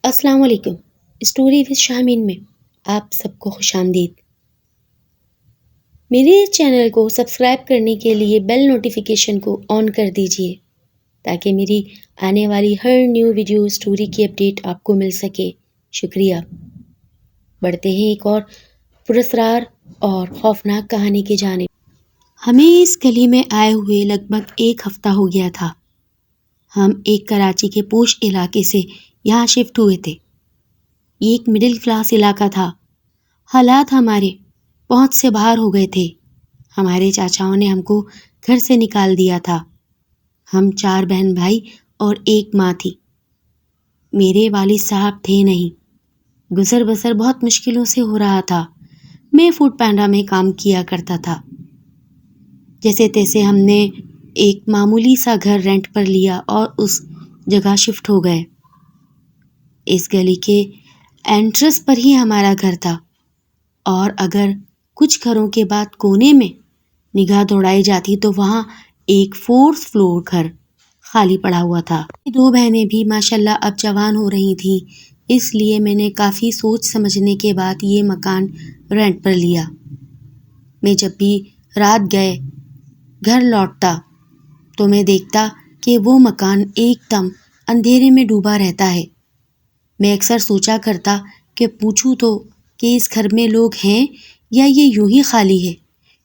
السلام علیکم۔ Story with شامین میں آپ سب کو خوش آمدید۔ میرے اس چینل کو سبسکرائب کرنے کے لیے بیل نوٹیفیکیشن کو آن کر دیجئے تاکہ میری آنے والی ہر نیو ویڈیو اسٹوری کی اپڈیٹ آپ کو مل سکے۔ شکریہ۔ بڑھتے ہیں ایک اور پراسرار اور خوفناک کہانی کی جانب۔ ہمیں اس گلی میں آئے ہوئے لگ بھگ ایک ہفتہ ہو گیا تھا۔ ہم ایک کراچی کے پوش علاقے سے یہاں شفٹ ہوئے تھے۔ یہ ایک مڈل کلاس علاقہ تھا۔ حالات ہمارے پہنچ سے باہر ہو گئے تھے۔ ہمارے چاچاؤں نے ہم کو گھر سے نکال دیا تھا۔ ہم 4 بہن بھائی اور ایک ماں تھی۔ میرے والد صاحب تھے نہیں۔ گزر بسر بہت مشکلوں سے ہو رہا تھا۔ میں فوڈ پینڈا میں کام کیا کرتا تھا۔ جیسے تیسے ہم نے ایک معمولی سا گھر رینٹ پر لیا اور اس جگہ شفٹ ہو گئے۔ اس گلی کے انٹرس پر ہی ہمارا گھر تھا، اور اگر کچھ گھروں کے بعد کونے میں نگاہ دوڑائی جاتی تو وہاں ایک 4th فلور گھر خالی پڑا ہوا تھا۔ 2 بہنیں بھی ماشاءاللہ اب جوان ہو رہی تھیں، اس لیے میں نے کافی سوچ سمجھنے کے بعد یہ مکان رینٹ پر لیا۔ میں جب بھی رات گئے گھر لوٹتا تو میں دیکھتا کہ وہ مکان ایک دم اندھیرے میں ڈوبا رہتا ہے۔ میں اکثر سوچا کرتا کہ پوچھوں تو کہ اس گھر میں لوگ ہیں یا یہ یوں ہی خالی ہے،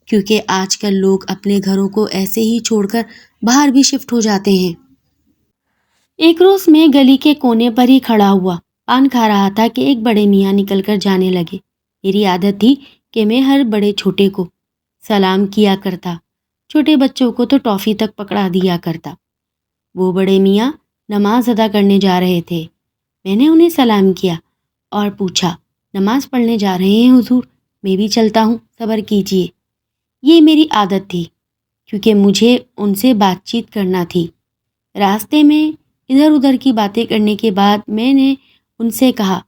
کیونکہ آج کل لوگ اپنے گھروں کو ایسے ہی چھوڑ کر باہر بھی شفٹ ہو جاتے ہیں۔ ایک روز میں گلی کے کونے پر ہی کھڑا ہوا پان کھا رہا تھا کہ ایک بڑے میاں نکل کر جانے لگے۔ میری عادت تھی کہ میں ہر بڑے چھوٹے کو سلام کیا کرتا، چھوٹے بچوں کو تو ٹافی تک پکڑا دیا کرتا۔ وہ بڑے میاں نماز ادا کرنے جا رہے تھے۔ میں نے انہیں سلام کیا اور پوچھا، نماز پڑھنے جا رہے ہیں حضور؟ میں بھی چلتا ہوں، صبر کیجیے۔ یہ میری عادت تھی کیونکہ مجھے ان سے بات چیت کرنا تھی۔ راستے میں ادھر ادھر کی باتیں کرنے کے بعد میں نے ان سے کہا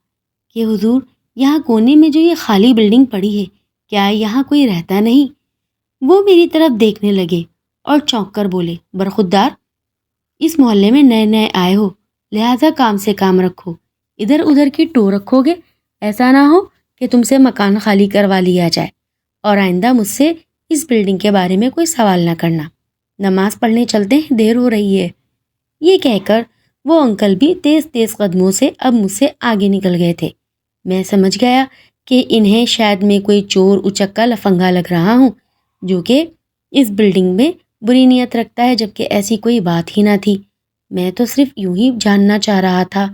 کہ حضور یہاں کونے میں جو یہ خالی بلڈنگ پڑی ہے، کیا یہاں کوئی رہتا نہیں؟ وہ میری طرف دیکھنے لگے اور چونک کر بولے، برخودار، اس محلے میں نئے نئے آئے ہو، لہٰذا کام سے کام رکھو، ادھر ادھر کی ٹو رکھو گے، ایسا نہ ہو کہ تم سے مکان خالی کروا لیا جائے، اور آئندہ مجھ سے اس بلڈنگ کے بارے میں کوئی سوال نہ کرنا۔ نماز پڑھنے چلتے ہیں، دیر ہو رہی ہے۔ یہ کہہ کر وہ انکل بھی تیز تیز قدموں سے اب مجھ سے آگے نکل گئے تھے۔ میں سمجھ گیا کہ انہیں شاید میں کوئی چور اچکا لفنگا لگ رہا ہوں جو کہ اس بلڈنگ میں بری نیت رکھتا ہے، جبکہ ایسی کوئی بات ہی نہ تھی۔ میں تو صرف یوں ہی جاننا چاہ رہا تھا،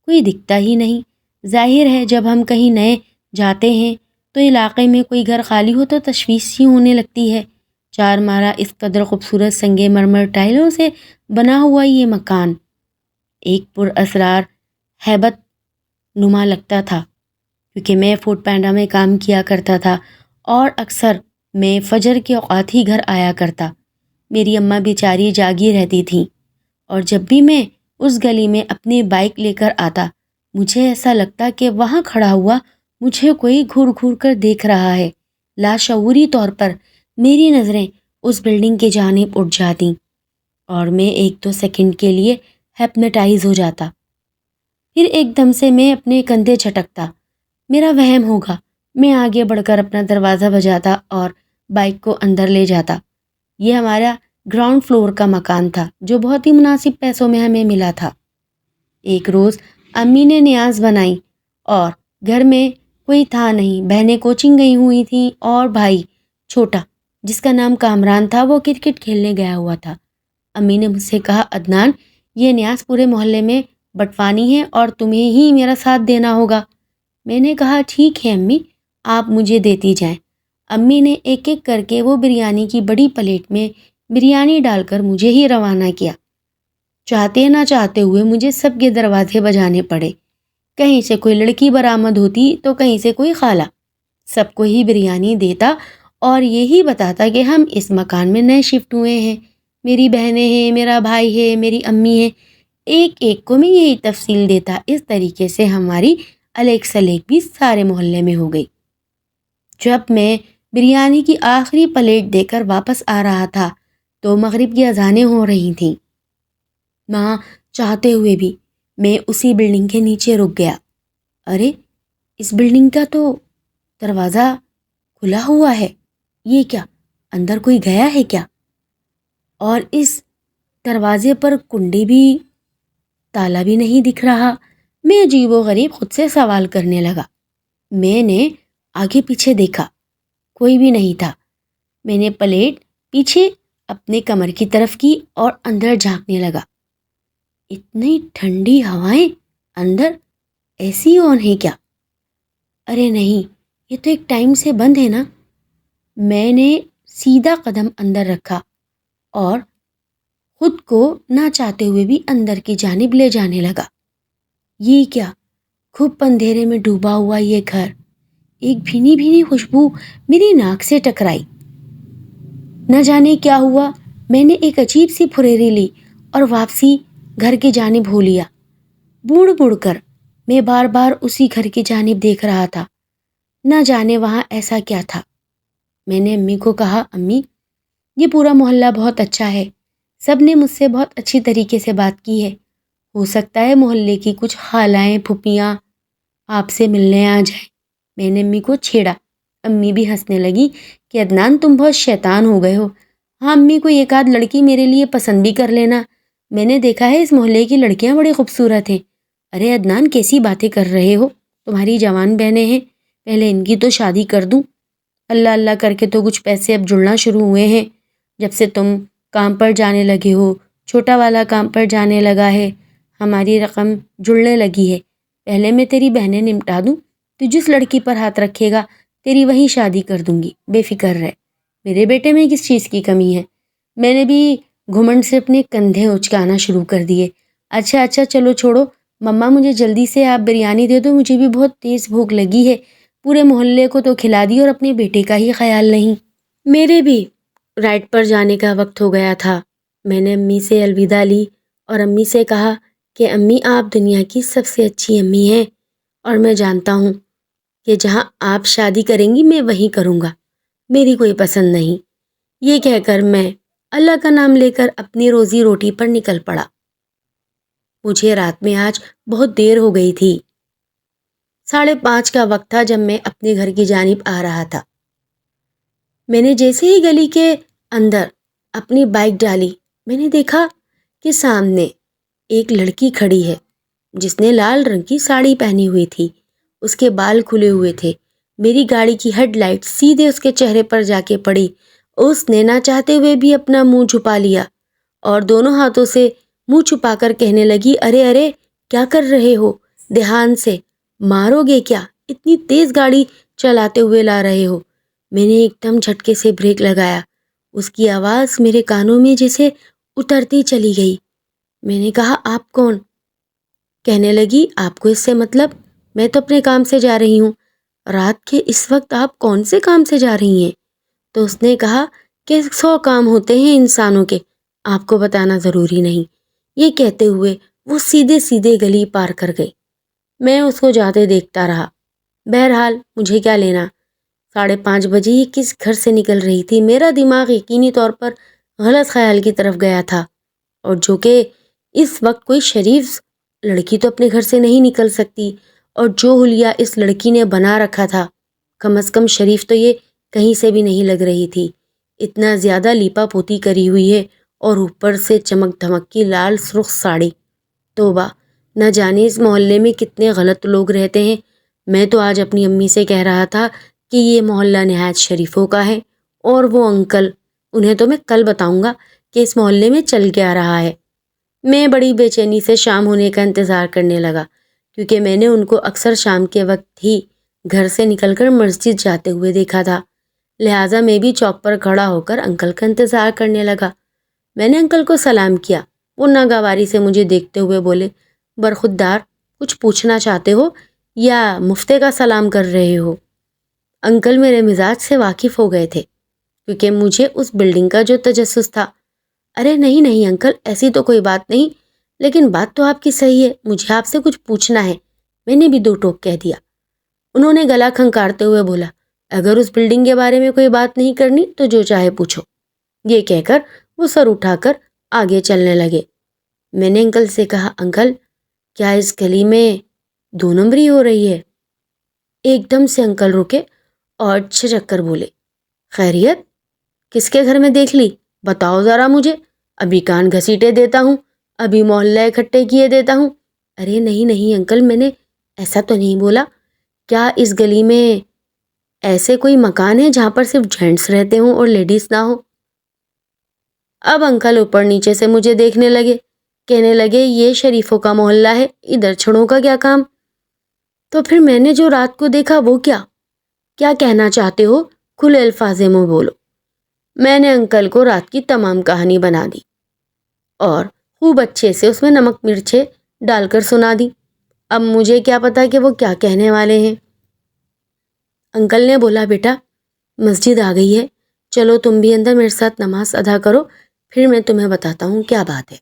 کوئی دکھتا ہی نہیں۔ ظاہر ہے جب ہم کہیں نئے جاتے ہیں تو علاقے میں کوئی گھر خالی ہو تو تشویش ہی ہونے لگتی ہے۔ 4 مارہ اس قدر خوبصورت سنگ مرمر ٹائلوں سے بنا ہوا یہ مکان ایک پر اسرار ہیبت نما لگتا تھا، کیونکہ میں فوڈ پینڈا میں کام کیا کرتا تھا اور اکثر میں فجر کے اوقات ہی گھر آیا کرتا۔ میری اماں بیچاری جاگی رہتی تھیں، اور جب بھی میں اس گلی میں اپنی بائک لے کر آتا مجھے ایسا لگتا کہ وہاں کھڑا ہوا مجھے کوئی گھور گھور کر دیکھ رہا ہے۔ لاشعوری طور پر میری نظریں اس بلڈنگ کی جانب اٹھ جاتی اور میں 1-2 سیکنڈ کے لیے ہیپنوٹائز ہو جاتا، پھر ایک دم سے میں اپنے کندھے جھٹکتا۔ میرا وہم ہوگا، میں آگے بڑھ کر اپنا دروازہ بجاتا اور بائک کو اندر لے جاتا۔ یہ ہمارا گراؤنڈ فلور کا مکان تھا جو بہت ہی مناسب پیسوں میں ہمیں ملا تھا۔ ایک روز امی نے نیاز بنائی اور گھر میں کوئی تھا نہیں، بہنیں کوچنگ گئی ہوئی تھیں اور بھائی چھوٹا جس کا نام کامران تھا وہ کرکٹ کھیلنے گیا ہوا تھا۔ امی نے مجھ سے کہا، عدنان، یہ نیاز پورے محلے میں بٹوانی ہے اور تمہیں ہی میرا ساتھ دینا ہوگا۔ میں نے کہا، ٹھیک ہے امی، آپ مجھے دیتی جائیں۔ امی نے ایک ایک کر کے وہ بریانی کی بڑی پلیٹ میں بریانی ڈال کر مجھے ہی روانہ کیا۔ چاہتے نہ چاہتے ہوئے مجھے سب کے دروازے بجانے پڑے۔ کہیں سے کوئی لڑکی برآمد ہوتی تو کہیں سے کوئی خالہ، سب کو ہی بریانی دیتا اور یہی بتاتا کہ ہم اس مکان میں نئے شفٹ ہوئے ہیں، میری بہنیں ہیں، میرا بھائی ہے، میری امی ہے۔ ایک ایک کو میں یہی تفصیل دیتا۔ اس طریقے سے ہماری الیک سلیک بھی سارے محلے میں ہو گئی۔ جب میں بریانی کی آخری پلیٹ دے کر واپس آ رہا تھا تو مغرب کی اذانیں ہو رہی تھیں۔ ماں چاہتے ہوئے بھی میں اسی بلڈنگ کے نیچے رک گیا۔ ارے اس بلڈنگ کا تو دروازہ کھلا ہوا ہے، یہ کیا اندر کوئی گیا ہے کیا؟ اور اس دروازے پر کنڈی بھی، تالا بھی نہیں دکھ رہا۔ میں عجیب و غریب خود سے سوال کرنے لگا۔ میں نے آگے پیچھے دیکھا، کوئی بھی نہیں تھا۔ میں نے پلیٹ پیچھے اپنے کمر کی طرف کی اور اندر جھانکنے لگا۔ اتنی ٹھنڈی ہوائیں، اندر اے سی آن ہے کیا؟ ارے نہیں، یہ تو ایک ٹائم سے بند ہے نا۔ میں نے سیدھا قدم اندر رکھا اور خود کو نہ چاہتے ہوئے بھی اندر کی جانب لے جانے لگا۔ یہ کیا، خوب اندھیرے میں ڈوبا ہوا یہ گھر۔ ایک بھینی بھینی خوشبو میری ناک سے ٹکرائی۔ نہ جانے کیا ہوا، میں نے ایک عجیب سی پھریری لی اور واپسی گھر کی جانب ہو لیا۔ بوڑھ بوڑھ کر میں بار بار اسی گھر کی جانب دیکھ رہا تھا، نہ جانے وہاں ایسا کیا تھا۔ میں نے امی کو کہا، امی یہ پورا محلہ بہت اچھا ہے، سب نے مجھ سے بہت اچھی طریقے سے بات کی ہے، ہو سکتا ہے محلے کی کچھ خالائیں پھپھیاں آپ سے ملنے آ جائیں۔ میں نے امی کو چھیڑا۔ امی بھی ہنسنے لگی کہ عدنان تم بہت شیطان ہو گئے ہو۔ ہاں امی کو ایک آدھ لڑکی میرے لیے پسند بھی کر لینا، میں نے دیکھا ہے اس محلے کی لڑکیاں بڑی خوبصورت ہیں۔ ارے عدنان کیسی باتیں کر رہے ہو، تمہاری جوان بہنیں ہیں، پہلے ان کی تو شادی کر دوں۔ اللہ اللہ کر کے تو کچھ پیسے اب جڑنا شروع ہوئے ہیں، جب سے تم کام پر جانے لگے ہو، چھوٹا والا کام پر جانے لگا ہے، ہماری رقم جڑنے لگی ہے۔ پہلے میں تیری بہنیں نمٹا دوں، تو جس لڑکی پر ہاتھ رکھے گا تیری وہیں شادی کر دوں گی، بے فکر رہ۔ میرے بیٹے میں کس چیز کی کمی ہے؟ میں نے بھی گھمنڈ سے اپنے کندھے اچکانا شروع کر دیے۔ اچھا چلو چھوڑو، مما مجھے جلدی سے آپ بریانی دے دو، مجھے بھی بہت تیز بھوک لگی ہے، پورے محلے کو تو کھلا دی اور اپنے بیٹے کا ہی خیال نہیں۔ میرے بھی رائڈ پر جانے کا وقت ہو گیا تھا۔ میں نے امی سے الوداع لی اور امی سے کہا کہ امی آپ دنیا کی سب سے اچھی امی ہیں، اور میں جانتا ہوں کہ جہاں آپ شادی کریں گی میں وہیں کروں گا، میری کوئی پسند نہیں۔ یہ کہہ کر میں اللہ کا نام لے کر اپنی روزی روٹی پر نکل پڑا۔ مجھے رات میں آج بہت دیر ہو گئی تھی۔ 5:30 کا وقت تھا جب میں اپنے گھر کی جانب آ رہا تھا۔ میں نے جیسے ہی گلی کے اندر اپنی بائک ڈالی، میں نے دیکھا کہ سامنے ایک لڑکی کھڑی ہے جس نے لال رنگ کی ساڑی پہنی ہوئی تھی، اس کے بال کھلے ہوئے تھے۔ میری گاڑی کی ہیڈ لائٹ سیدھے اس کے چہرے پر جا کے پڑی۔ اس نے نہ چاہتے ہوئے بھی اپنا منہ چھپا لیا اور دونوں ہاتھوں سے منہ چھپا کر کہنے لگی، ارے کیا کر رہے ہو، دھیان سے، مارو گے کیا، اتنی تیز گاڑی چلاتے ہوئے لا رہے ہو۔ میں نے ایک دم جھٹکے سے بریک لگایا، اس کی آواز میرے کانوں میں جیسے اترتی چلی گئی۔ میں نے کہا، آپ کون؟ کہنے لگی، آپ کو اس سے مطلب، میں تو اپنے کام سے جا رہی ہوں۔ رات کے اس وقت آپ کون سے کام سے جا رہی ہیں؟ تو اس نے کہا کہ 100 کام ہوتے ہیں انسانوں کے، آپ کو بتانا ضروری نہیں۔ یہ کہتے ہوئے وہ سیدھے گلی پار کر گئی۔ میں اس کو جاتے دیکھتا رہا۔ بہرحال مجھے کیا لینا، 5:30 بجے یہ کس گھر سے نکل رہی تھی؟ میرا دماغ یقینی طور پر غلط خیال کی طرف گیا تھا، اور جو کہ اس وقت کوئی شریف لڑکی تو اپنے گھر سے نہیں نکل سکتی، اور جو حلیہ اس لڑکی نے بنا رکھا تھا کم از کم شریف تو یہ کہیں سے بھی نہیں لگ رہی تھی۔ اتنا زیادہ لیپا پوتی کری ہوئی ہے اور اوپر سے چمک دھمک کی لال سرخ ساڑی۔ توبہ، نہ جانے اس محلے میں کتنے غلط لوگ رہتے ہیں۔ میں تو آج اپنی امی سے کہہ رہا تھا کہ یہ محلہ نہایت شریفوں کا ہے، اور وہ انکل، انہیں تو میں کل بتاؤں گا کہ اس محلے میں چل کے آ رہا ہے۔ میں بڑی بے چینی سے شام ہونے کا انتظار کرنے لگا، کیونکہ میں نے ان کو اکثر شام کے وقت ہی گھر سے نکل کر مسجد جاتے ہوئے دیکھا تھا، لہٰذا میں بھی چوک پر کھڑا ہو کر انکل کا انتظار کرنے لگا۔ میں نے انکل کو سلام کیا۔ وہ ناگواری سے مجھے دیکھتے ہوئے بولے، برخودار، کچھ پوچھنا چاہتے ہو یا مفتے کا سلام کر رہے ہو؟ انکل میرے مزاج سے واقف ہو گئے تھے، کیونکہ مجھے اس بلڈنگ کا جو تجسس تھا۔ ارے نہیں انکل، ایسی تو کوئی بات نہیں، لیکن بات تو آپ کی صحیح ہے، مجھے آپ سے کچھ پوچھنا ہے۔ میں نے بھی 2 ٹوک کہہ دیا۔ انہوں نے گلا کھنکارتے ہوئے بولا، اگر اس بلڈنگ کے بارے میں کوئی بات نہیں کرنی تو جو چاہے پوچھو۔ یہ کہہ کر وہ سر اٹھا کر آگے چلنے لگے۔ میں نے انکل سے کہا، انکل کیا اس گلی میں 2 نمبری ہو رہی ہے؟ ایک دم سے انکل رکے اور چھچک کر بولے، خیریت؟ کس کے گھر میں دیکھ لی؟ بتاؤ ذرا مجھے، ابھی کان گھسیٹے دیتا ہوں، ابھی محلہ اکٹھے کیے دیتا ہوں۔ ارے نہیں نہیں انکل، میں نے ایسا تو نہیں بولا۔ کیا اس گلی میں ایسے کوئی مکان ہے جہاں پر صرف جینٹس رہتے ہوں اور لیڈیز نہ ہو؟ اب انکل اوپر نیچے سے مجھے دیکھنے لگے، کہنے لگے یہ شریفوں کا محلہ ہے، ادھر چھڑوں کا کیا کام؟ تو پھر میں نے جو رات کو دیکھا وہ کیا کہنا چاہتے ہو؟ کھلے الفاظ میں بولو۔ میں نے انکل کو رات کی تمام کہانی بنا دی اور خوب اچھے سے اس میں نمک مرچیں ڈال کر سنا دی۔ اب مجھے کیا پتا کہ وہ کیا کہنے والے ہیں۔ انکل نے بولا، بیٹا مسجد آ گئی ہے، چلو تم بھی اندر میرے ساتھ نماز ادا کرو، پھر میں تمہیں بتاتا ہوں کیا بات ہے۔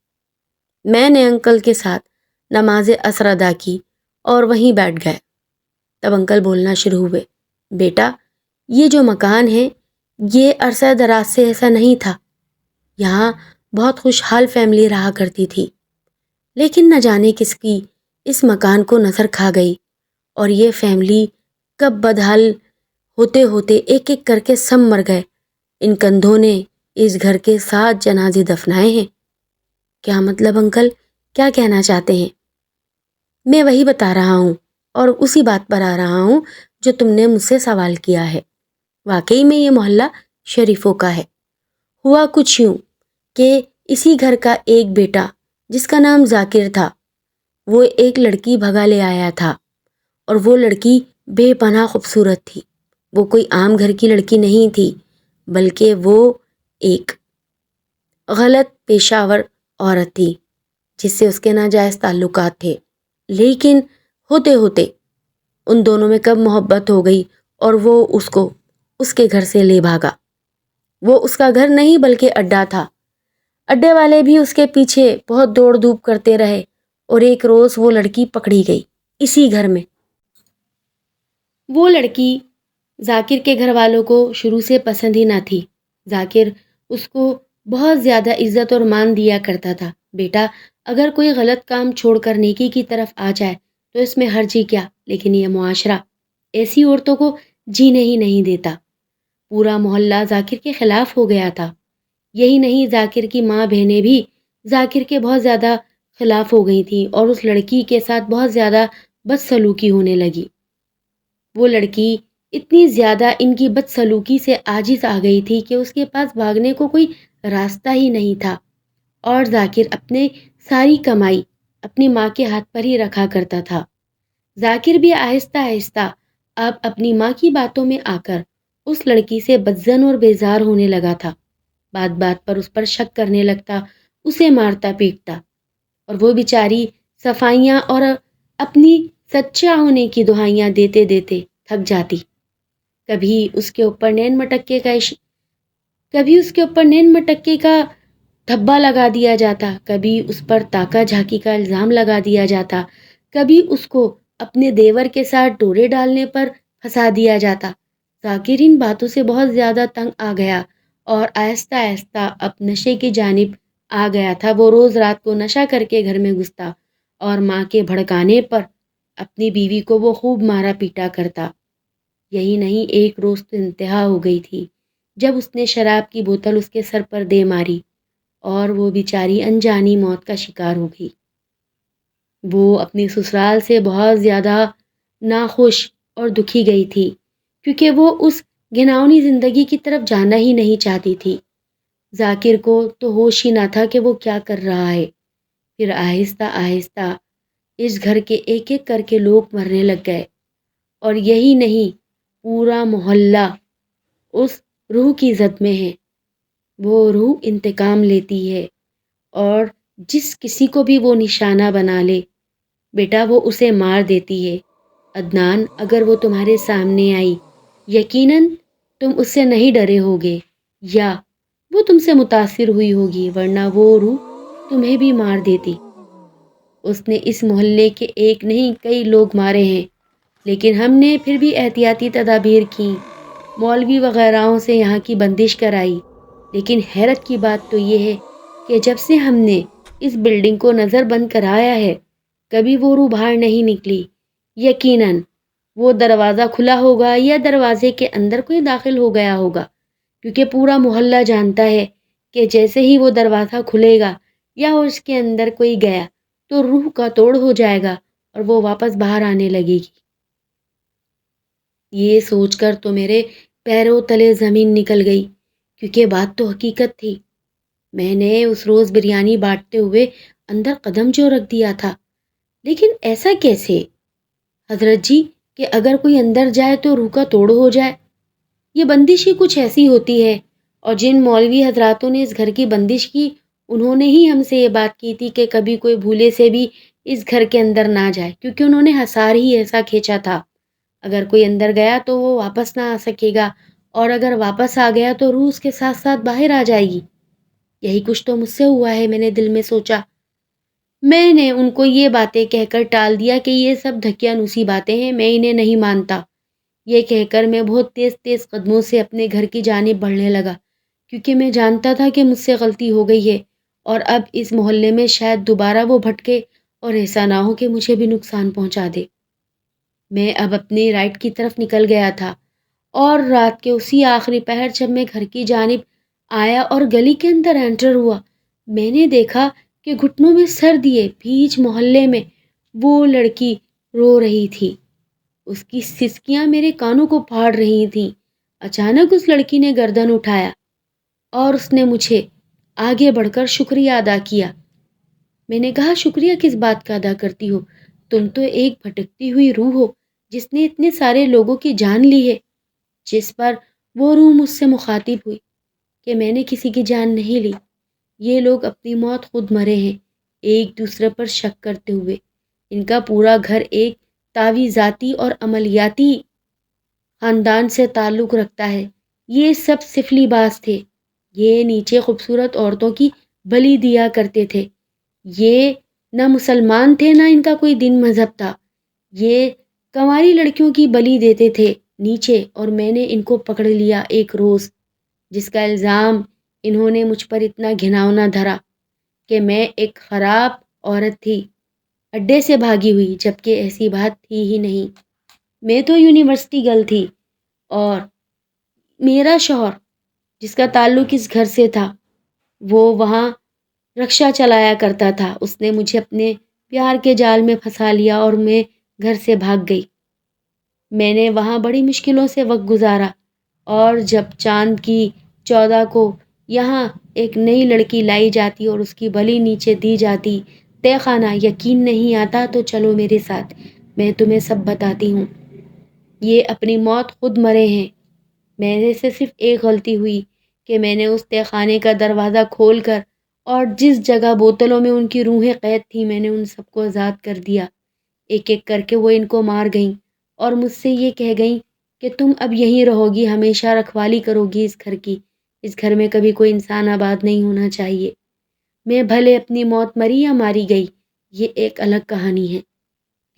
میں نے انکل کے ساتھ نماز عصر ادا کی اور وہیں بیٹھ گئے۔ تب انکل بولنا شروع ہوئے، بیٹا یہ جو مکان ہے یہ عرصہ دراز سے ایسا نہیں تھا، یہاں بہت خوشحال فیملی رہا کرتی تھی، لیکن نہ جانے کس کی اس مکان کو نظر کھا گئی اور یہ فیملی کب بدحال ہوتے ہوتے ایک ایک کر کے سب مر گئے۔ ان کندھوں نے اس گھر کے 7 جنازے دفنائے ہیں۔ کیا مطلب انکل؟ کیا کہنا چاہتے ہیں؟ میں وہی بتا رہا ہوں اور اسی بات پر آ رہا ہوں جو تم نے مجھ سے سوال کیا ہے۔ واقعی میں یہ محلہ شریفوں کا ہے۔ ہوا کچھ یوں کہ اسی گھر کا ایک بیٹا جس کا نام ذاکر تھا، وہ ایک لڑکی بھگا لے آیا تھا اور وہ لڑکی بے پناہ خوبصورت تھی۔ وہ کوئی عام گھر کی لڑکی نہیں تھی، بلکہ وہ ایک غلط پیشہ ور عورت تھی جس سے اس کے ناجائز تعلقات تھے، لیکن ہوتے ہوتے ان دونوں میں کب محبت ہو گئی اور وہ اس کو اس کے گھر سے لے بھاگا۔ وہ اس کا گھر نہیں بلکہ اڈا تھا۔ اڈے والے بھی اس کے پیچھے بہت دوڑ دھوپ کرتے رہے اور ایک روز وہ لڑکی پکڑی گئی اسی گھر میں۔ وہ لڑکی ذاکر کے گھر والوں کو شروع سے پسند ہی نہ تھی۔ ذاکر اس کو بہت زیادہ عزت اور مان دیا کرتا تھا۔ بیٹا اگر کوئی غلط کام چھوڑ کر نیکی کی طرف آ جائے تو اس میں حرج ہی کیا، لیکن یہ معاشرہ ایسی عورتوں کو جینے ہی نہیں دیتا۔ پورا محلہ ذاکر کے خلاف ہو گیا تھا۔ یہی نہیں، ذاکر کی ماں بہنیں بھی ذاکر کے بہت زیادہ خلاف ہو گئی تھیں اور اس لڑکی کے ساتھ بہت زیادہ بدسلوکی ہونے لگی۔ وہ لڑکی اتنی زیادہ ان کی بدسلوکی سے عاجز آ گئی تھی کہ اس کے پاس بھاگنے کو کوئی راستہ ہی نہیں تھا، اور ذاکر اپنے ساری کمائی اپنی ماں کے ہاتھ پر ہی رکھا کرتا تھا۔ ذاکر بھی آہستہ آہستہ اب اپنی ماں کی باتوں میں آ کر اس لڑکی سے بدظن اور بیزار ہونے لگا تھا۔ بات بات پر اس پر شک کرنے لگتا، اسے مارتا پیٹتا، اور وہ بیچاری صفائیاں اور اپنی سچا ہونے کی دہائیاں دیتے دیتے تھک جاتی۔ کبھی اس کے اوپر نین مٹکے کا دھبا لگا دیا جاتا، کبھی اس پر تاکا جھاکی کا الزام لگا دیا جاتا، کبھی اس کو اپنے دیور کے ساتھ ڈورے ڈالنے پر پھنسا دیا جاتا۔ ذاکر ان باتوں سے بہت زیادہ تنگ آ گیا اور آہستہ آہستہ اب نشے کی جانب آ گیا تھا۔ وہ روز رات کو نشہ کر کے گھر میں گھستا اور ماں کے بھڑکانے پر اپنی بیوی کو وہ خوب مارا پیٹا کرتا۔ یہی نہیں، ایک روز تو انتہا ہو گئی تھی جب اس نے شراب کی بوتل اس کے سر پر دے ماری اور وہ بیچاری انجانی موت کا شکار ہو گئی۔ وہ اپنی سسرال سے بہت زیادہ ناخوش اور دکھی گئی تھی، کیونکہ وہ اس گھناؤنی زندگی کی طرف جانا ہی نہیں چاہتی تھی۔ ذاکر کو تو ہوش ہی نہ تھا کہ وہ کیا کر رہا ہے۔ پھر آہستہ آہستہ اس گھر کے ایک ایک کر کے لوگ مرنے لگ گئے، اور یہی نہیں، پورا محلہ اس روح کی زد میں ہے۔ وہ روح انتقام لیتی ہے اور جس کسی کو بھی وہ نشانہ بنا لے، بیٹا وہ اسے مار دیتی ہے۔ عدنان، اگر وہ تمہارے سامنے آئی، یقیناً تم اس سے نہیں ڈرے ہوگے یا وہ تم سے متاثر ہوئی ہوگی، ورنہ وہ روح تمہیں بھی مار دیتی۔ اس نے اس محلے کے ایک نہیں کئی لوگ مارے ہیں، لیکن ہم نے پھر بھی احتیاطی تدابیر کیں، مولوی وغیرہوں سے یہاں کی بندش کرائی۔ لیکن حیرت کی بات تو یہ ہے کہ جب سے ہم نے اس بلڈنگ کو نظر بند کرایا ہے، کبھی وہ روح باہر نہیں نکلی۔ یقیناً وہ دروازہ کھلا ہوگا یا دروازے کے اندر کوئی داخل ہو گیا ہوگا، کیونکہ پورا محلہ جانتا ہے کہ جیسے ہی وہ دروازہ کھلے گا یا اس کے اندر کوئی گیا تو روح کا توڑ ہو جائے گا اور وہ واپس باہر آنے لگے گی۔ یہ سوچ کر تو میرے پیروں تلے زمین نکل گئی، کیونکہ بات تو حقیقت تھی۔ میں نے اس روز بریانی بانٹتے ہوئے اندر قدم جو رکھ دیا تھا، لیکن ایسا کیسے حضرت جی کہ اگر کوئی اندر جائے تو روح کا توڑ ہو جائے؟ یہ بندش ہی کچھ ایسی ہوتی ہے، اور جن مولوی حضراتوں نے اس گھر کی بندش کی انہوں نے ہی ہم سے یہ بات کی تھی کہ کبھی کوئی بھولے سے بھی اس گھر کے اندر نہ جائے، کیونکہ انہوں نے حصار ہی ایسا کھینچا تھا۔ اگر کوئی اندر گیا تو وہ واپس نہ آ سکے گا، اور اگر واپس آ گیا تو روح اس کے ساتھ ساتھ باہر آ جائے گی۔ یہی کچھ تو مجھ سے ہوا ہے، میں نے دل میں سوچا۔ میں نے ان کو یہ باتیں کہہ کر ٹال دیا کہ یہ سب دھکیانوسی باتیں ہیں، میں انہیں نہیں مانتا۔ یہ کہہ کر میں بہت تیز تیز قدموں سے اپنے گھر کی جانب بڑھنے لگا، کیونکہ میں جانتا تھا کہ مجھ سے غلطی ہو گئی ہے، اور اب اس محلے میں شاید دوبارہ وہ بھٹکے اور ایسا نہ ہو کہ مجھے بھی نقصان پہنچا دے۔ میں اب اپنی رائٹ کی طرف نکل گیا تھا، اور رات کے اسی آخری پہر جب میں گھر کی جانب آیا اور گلی کے اندر انٹر ہوا، میں نے دیکھا کہ گھٹنوں میں سر دیے بیچ محلے میں وہ لڑکی رو رہی تھی۔ اس کی سسکیاں میرے کانوں کو پھاڑ رہی تھیں۔ اچانک اس لڑکی نے گردن اٹھایا اور اس نے مجھے آگے بڑھ کر شکریہ ادا کیا۔ میں نے کہا، شکریہ کس بات کا ادا کرتی ہو؟ تم تو ایک بھٹکتی ہوئی روح ہو جس نے اتنے سارے لوگوں کی جان لی ہے۔ جس پر وہ روح مجھ سے مخاطب ہوئی کہ میں نے کسی کی جان نہیں لی، یہ لوگ اپنی موت خود مرے ہیں، ایک دوسرے پر شک کرتے ہوئے۔ ان کا پورا گھر ایک تعویذاتی اور عملیاتی خاندان سے تعلق رکھتا ہے۔ یہ سب سفلی باز تھے، یہ نیچے خوبصورت عورتوں کی بلی دیا کرتے تھے۔ یہ نہ مسلمان تھے نہ ان کا کوئی دین مذہب تھا، یہ کنواری لڑکیوں کی بلی دیتے تھے نیچے، اور میں نے ان کو پکڑ لیا ایک روز، جس کا الزام انہوں نے مجھ پر اتنا گھناؤنا دھرا کہ میں ایک خراب عورت تھی، اڈے سے بھاگی ہوئی، جبکہ ایسی بات تھی ہی نہیں۔ میں تو یونیورسٹی گرل تھی، اور میرا شوہر جس کا تعلق اس گھر سے تھا وہ وہاں رکشہ چلایا کرتا تھا۔ اس نے مجھے اپنے پیار کے جال میں پھنسا لیا اور میں گھر سے بھاگ گئی۔ میں نے وہاں بڑی مشکلوں سے وقت گزارا، اور جب چاند کی 14 کو یہاں ایک نئی لڑکی لائی جاتی اور اس کی بلی نیچے دی جاتی تہ خانہ، یقین نہیں آتا تو چلو میرے ساتھ، میں تمہیں سب بتاتی ہوں۔ یہ اپنی موت خود مرے ہیں۔ میرے سے صرف ایک غلطی ہوئی کہ میں نے اس تہ خانے کا دروازہ کھول کر اور جس جگہ بوتلوں میں ان کی روحیں قید تھیں میں نے ان سب کو آزاد کر دیا۔ ایک ایک کر کے وہ ان کو مار گئیں اور مجھ سے یہ کہہ گئیں کہ تم اب یہیں رہو گی، ہمیشہ رکھوالی کرو گی اس گھر کی، اس گھر میں کبھی کوئی انسان آباد نہیں ہونا چاہیے۔ میں بھلے اپنی موت مری یا ماری گئی، یہ ایک الگ کہانی ہے،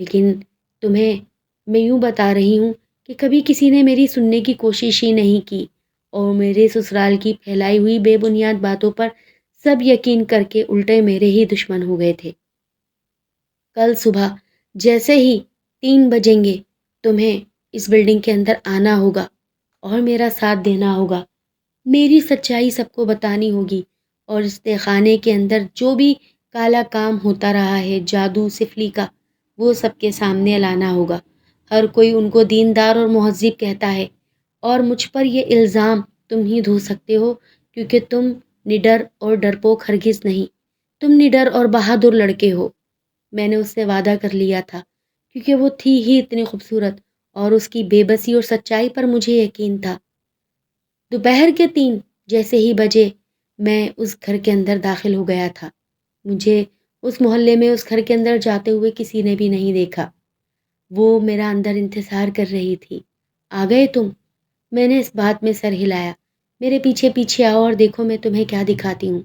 لیکن تمہیں میں یوں بتا رہی ہوں کہ کبھی کسی نے میری سننے کی کوشش ہی نہیں کی، اور میرے سسرال کی پھیلائی ہوئی بے بنیاد باتوں پر سب یقین کر کے الٹے میرے ہی دشمن ہو گئے تھے۔ کل صبح جیسے ہی 3 بجیں گے تمہیں اس بلڈنگ کے اندر آنا ہوگا اور میرا ساتھ دینا ہوگا، میری سچائی سب کو بتانی ہوگی، اور اس تہ خانے کے اندر جو بھی کالا کام ہوتا رہا ہے، جادو سفلی کا، وہ سب کے سامنے لانا ہوگا۔ ہر کوئی ان کو دیندار اور مہذب کہتا ہے، اور مجھ پر یہ الزام تم ہی دھو سکتے ہو، کیونکہ تم نڈر اور ڈرپوک ہرگز نہیں، تم نڈر اور بہادر لڑکے ہو۔ میں نے اس سے وعدہ کر لیا تھا، کیونکہ وہ تھی ہی اتنی خوبصورت، اور اس کی بے بسی اور سچائی پر مجھے یقین تھا۔ دوپہر کے 3 جیسے ہی بجے میں اس گھر کے اندر داخل ہو گیا تھا۔ مجھے اس محلے میں اس گھر کے اندر جاتے ہوئے کسی نے بھی نہیں دیکھا۔ وہ میرا اندر انتظار کر رہی تھی۔ آ گئے تم؟ میں نے اس بات میں سر ہلایا۔ میرے پیچھے پیچھے آؤ اور دیکھو میں تمہیں کیا دکھاتی ہوں۔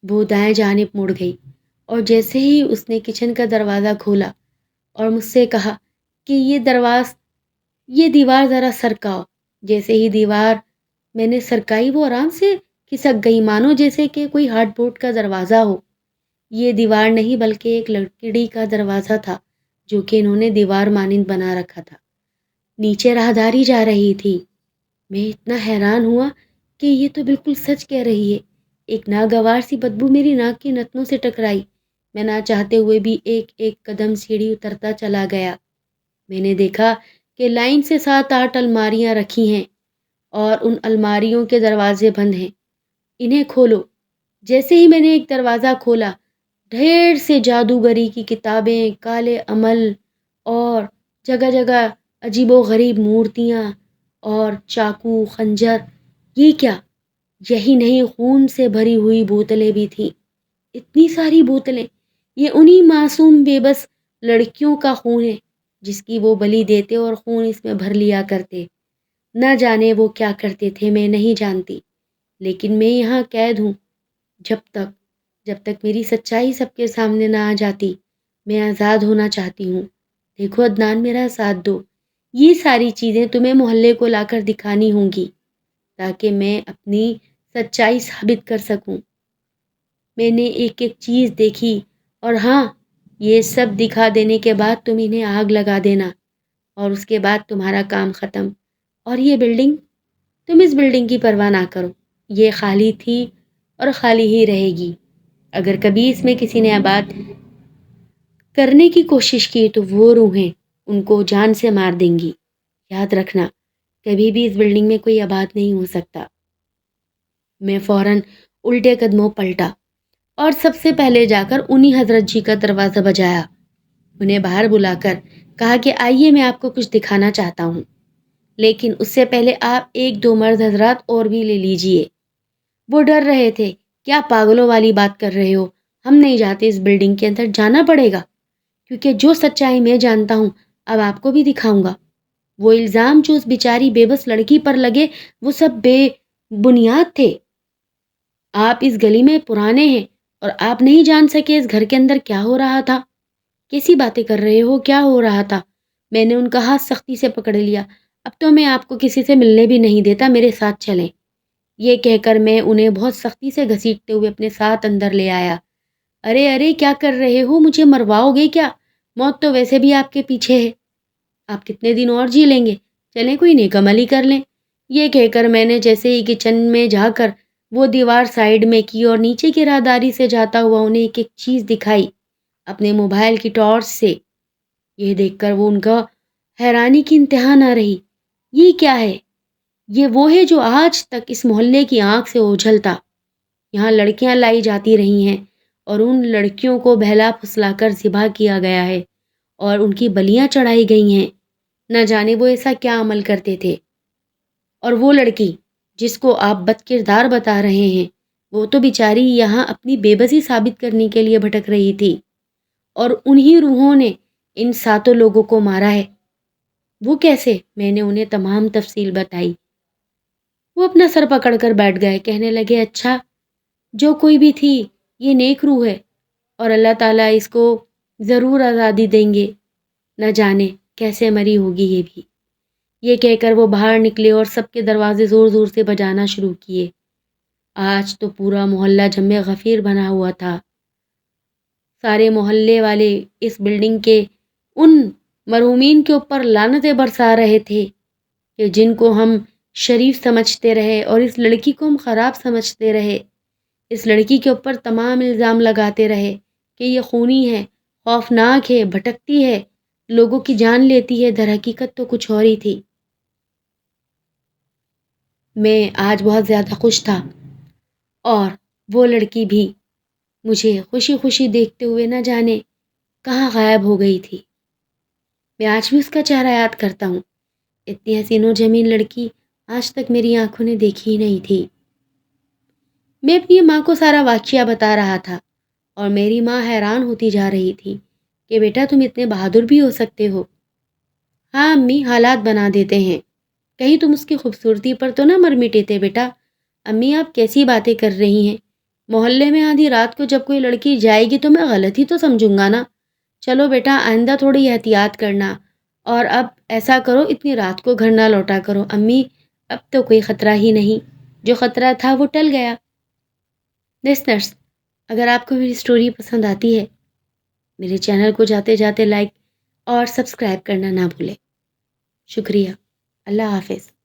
وہ دائیں جانب مڑ گئی، اور جیسے ہی اس نے کچن کا دروازہ کھولا اور مجھ سے کہا کہ یہ دیوار ذرا سرکاؤ، جیسے ہی دیوار میں نے سرکائی وہ آرام سے کھسک گئی، مانو جیسے کہ کوئی ہارڈ بورڈ کا دروازہ ہو۔ یہ دیوار نہیں بلکہ ایک لکڑی کا دروازہ تھا جو کہ انہوں نے دیوار مانند بنا رکھا تھا۔ نیچے راہداری جا رہی تھی۔ میں اتنا حیران ہوا کہ یہ تو بالکل سچ کہہ رہی ہے۔ ایک ناگوار سی بدبو میری ناک کی نتنوں سے ٹکرائی۔ میں نہ چاہتے ہوئے بھی ایک ایک قدم سیڑھی اترتا چلا گیا۔ میں نے دیکھا کہ لائن سے 7-8 الماریاں رکھی ہیں اور ان الماریوں کے دروازے بند ہیں۔ انہیں کھولو۔ جیسے ہی میں نے ایک دروازہ کھولا، ڈھیر سے جادوگری کی کتابیں، کالے عمل اور جگہ جگہ عجیب و غریب مورتیاں اور چاقو، خنجر۔ یہ کیا؟ یہی نہیں، خون سے بھری ہوئی بوتلیں بھی تھیں۔ اتنی ساری بوتلیں! یہ انہی معصوم بے بس لڑکیوں کا خون ہے جس کی وہ بلی دیتے اور خون اس میں بھر لیا کرتے۔ نہ جانے وہ کیا کرتے تھے، میں نہیں جانتی، لیکن میں یہاں قید ہوں۔ جب تک میری سچائی سب کے سامنے نہ آ جاتی، میں آزاد ہونا چاہتی ہوں۔ دیکھو عدنان، میرا ساتھ دو۔ یہ ساری چیزیں تمہیں محلے کو لا کر دکھانی ہوں گی تاکہ میں اپنی سچائی ثابت کر سکوں۔ میں نے ایک ایک چیز دیکھی، اور ہاں، یہ سب دکھا دینے کے بعد تم انہیں آگ لگا دینا، اور اس کے بعد تمہارا کام ختم۔ اور یہ بلڈنگ، تم اس بلڈنگ کی پرواہ نہ کرو، یہ خالی تھی اور خالی ہی رہے گی۔ اگر کبھی اس میں کسی نے آباد کرنے کی کوشش کی تو وہ روحیں ان کو جان سے مار دیں گی۔ یاد رکھنا، کبھی بھی اس بلڈنگ میں کوئی آباد نہیں ہو سکتا۔ میں فوراً الٹے قدموں پلٹا اور سب سے پہلے جا کر انہی حضرت جی کا دروازہ بجایا۔ انہیں باہر بلا کر کہا کہ آئیے، میں آپ کو کچھ دکھانا چاہتا ہوں، لیکن اس سے پہلے آپ 1-2 مرد حضرات اور بھی لے لیجئے۔ وہ ڈر رہے تھے۔ کیا پاگلوں والی بات کر رہے ہو؟ ہم نہیں جاتے، اس بلڈنگ کے اندر جانا پڑے گا، کیونکہ جو سچائی میں جانتا ہوں اب آپ کو بھی دکھاؤں گا۔ وہ الزام جو اس بیچاری بے بس لڑکی پر لگے وہ سب بے بنیاد تھے۔ آپ اس گلی میں پرانے ہیں اور آپ نہیں جان سکے اس گھر کے اندر کیا ہو رہا تھا۔ کیسی باتیں کر رہے ہو؟ کیا ہو رہا تھا؟ میں نے ان کا ہاتھ سختی سے پکڑ لیا۔ اب تو میں آپ کو کسی سے ملنے بھی نہیں دیتا، میرے ساتھ چلیں۔ یہ کہہ کر میں انہیں بہت سختی سے گھسیٹتے ہوئے اپنے ساتھ اندر لے آیا۔ ارے کیا کر رہے ہو؟ مجھے مرواؤ گے کیا؟ موت تو ویسے بھی آپ کے پیچھے ہے۔ آپ کتنے دن اور جی لیں گے؟ چلیں کوئی نیک عملی کر لیں۔ یہ کہہ کر میں نے جیسے ہی کچن میں جا کر وہ دیوار سائیڈ میں کی اور نیچے کی راہداری سے جاتا ہوا انہیں ایک ایک چیز دکھائی اپنے موبائل کی ٹارچ سے۔ یہ دیکھ کر وہ ان کا حیرانی کی انتہا نہ رہی۔ یہ کیا ہے؟ یہ وہ ہے جو آج تک اس محلے کی آنکھ سے اوجھل تھا۔ یہاں لڑکیاں لائی جاتی رہی ہیں اور ان لڑکیوں کو بہلا پھسلا کر ذبح کیا گیا ہے اور ان کی بلیاں چڑھائی گئی ہیں۔ نہ جانے وہ ایسا کیا عمل کرتے تھے۔ اور وہ لڑکی جس کو آپ بد کردار بتا رہے ہیں، وہ تو بیچاری یہاں اپنی بے بسی ثابت کرنے کے لیے بھٹک رہی تھی، اور انہی روحوں نے ان 7 لوگوں کو مارا ہے۔ وہ کیسے؟ میں نے انہیں تمام تفصیل بتائی۔ وہ اپنا سر پکڑ کر بیٹھ گئے، کہنے لگے اچھا، جو کوئی بھی تھی یہ نیک روح ہے اور اللہ تعالیٰ اس کو ضرور آزادی دیں گے۔ نہ جانے کیسے مری ہوگی یہ بھی۔ یہ کہہ کر وہ باہر نکلے اور سب کے دروازے زور زور سے بجانا شروع کیے۔ آج تو پورا محلہ جم غفیر بنا ہوا تھا۔ سارے محلے والے اس بلڈنگ کے ان مرحومین کے اوپر لعنتیں برسا رہے تھے کہ جن کو ہم شریف سمجھتے رہے اور اس لڑکی کو ہم خراب سمجھتے رہے۔ اس لڑکی کے اوپر تمام الزام لگاتے رہے کہ یہ خونی ہے، خوفناک ہے، بھٹکتی ہے، لوگوں کی جان لیتی ہے۔ در حقیقت تو کچھ اور ہی تھی۔ میں آج بہت زیادہ خوش تھا، اور وہ لڑکی بھی مجھے خوشی خوشی دیکھتے ہوئے نہ جانے کہاں غائب ہو گئی تھی۔ میں آج بھی اس کا چہرہ یاد کرتا ہوں۔ اتنی حسین و جمیل لڑکی آج تک میری آنکھوں نے دیکھی ہی نہیں تھی۔ میں اپنی ماں کو سارا واقعہ بتا رہا تھا، اور میری ماں حیران ہوتی جا رہی تھی کہ بیٹا تم اتنے بہادر بھی ہو سکتے ہو۔ ہاں امی، حالات بنا دیتے ہیں، کہیں تم اس کی خوبصورتی پر تو نہ مر مٹے تھے بیٹا۔ امی آپ کیسی باتیں کر رہی ہیں؟ محلے میں آدھی رات کو جب کوئی لڑکی جائے گی تو میں غلط ہی تو سمجھوں گا نا۔ چلو بیٹا، آئندہ تھوڑی احتیاط کرنا، اور اب ایسا کرو اتنی رات کو گھر نہ لوٹا کرو۔ امی اب تو کوئی خطرہ ہی نہیں، جو خطرہ تھا وہ ٹل گیا۔ لسنرز، اگر آپ کو میری اسٹوری پسند آتی ہے میرے چینل کو جاتے جاتے لائک اور سبسکرائب کرنا نہ بھولیں. شکریہ. اللہ حافظ.